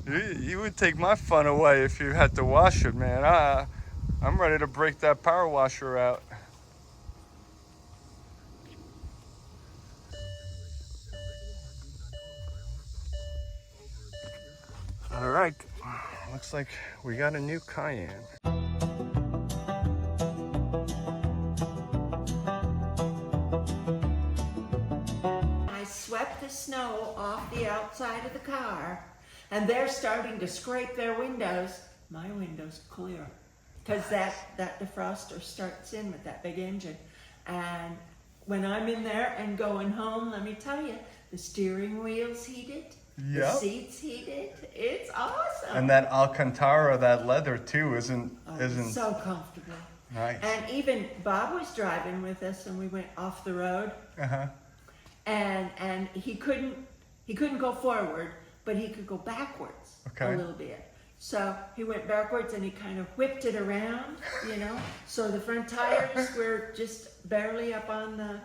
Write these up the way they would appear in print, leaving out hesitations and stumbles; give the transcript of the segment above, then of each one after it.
You would take my fun away if you had to wash it, man. I'm ready to break that power washer out. All right, looks like we got a new Cayenne. I swept the snow off the outside of the car, and they're starting to scrape their windows. My window's clear, because that defroster starts in with that big engine. And when I'm in there and going home, let me tell you, the steering wheel's heated. Yep. The seats heated. It's awesome. And that Alcantara, that leather too, isn't so comfortable. nice. And even Bob was driving with us, and we went off the road. And he couldn't go forward, but he could go backwards a little bit. So he went backwards and he kind of whipped it around, you know. So the front tires were just barely up on the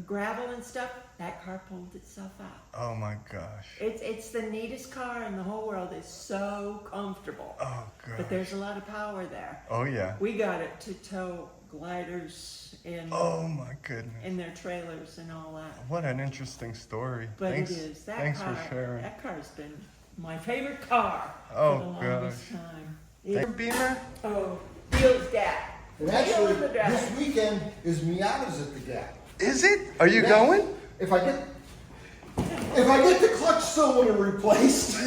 gravel and stuff. That car pulled itself out. Oh my gosh. It's the neatest car in the whole world. It's so comfortable. Oh god. But there's a lot of power there. Oh yeah. We got it to tow gliders in. Oh my goodness. In their trailers and all that. What an interesting story. But thanks, it is. Thanks for sharing. That car's been my favorite car Oh, for the longest time. Beamer? Oh, Bill's dad. And actually, this weekend is Miata's at the Gap. Is it? Are you going? If I get the clutch cylinder replaced.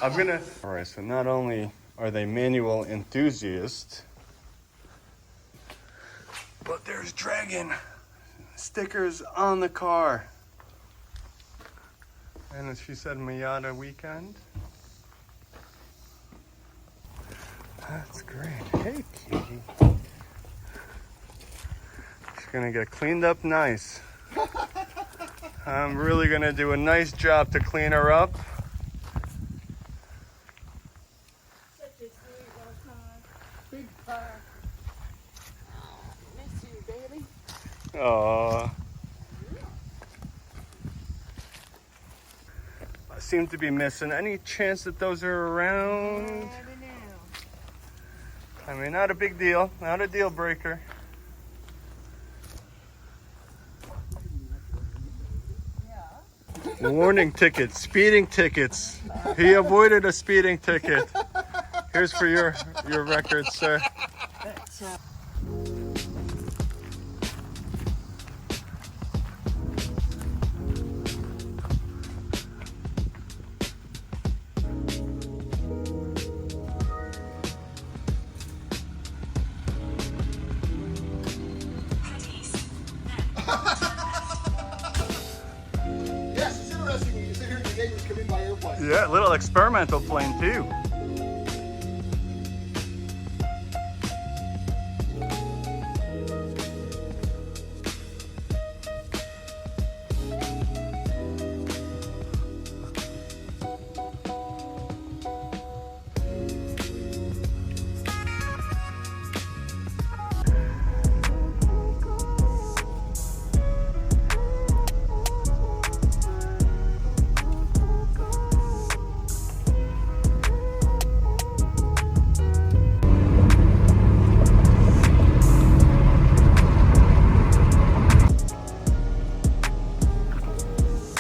I'm gonna. All right. So not only are they manual enthusiasts, but there's Dragon stickers on the car. And as she said, Miata weekend. That's great. Hey, cutie. She's gonna get cleaned up nice. I'm really gonna do a nice job to clean her up. Such a sweet little car. Big car. Oh, miss you, baby. Aww. I seem to be missing. Any chance that those are around? I don't know. I mean, not a big deal. Not a deal breaker. Warning tickets, speeding tickets. He avoided a speeding ticket. Here's for your record, sir. Yes, it's interesting when you sit here and the neighbors come in by airplane. Yeah, little experimental plane too.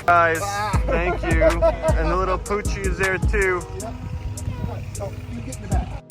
Guys, thank you. And the little Poochie is there too. Yep. So, you get in the back.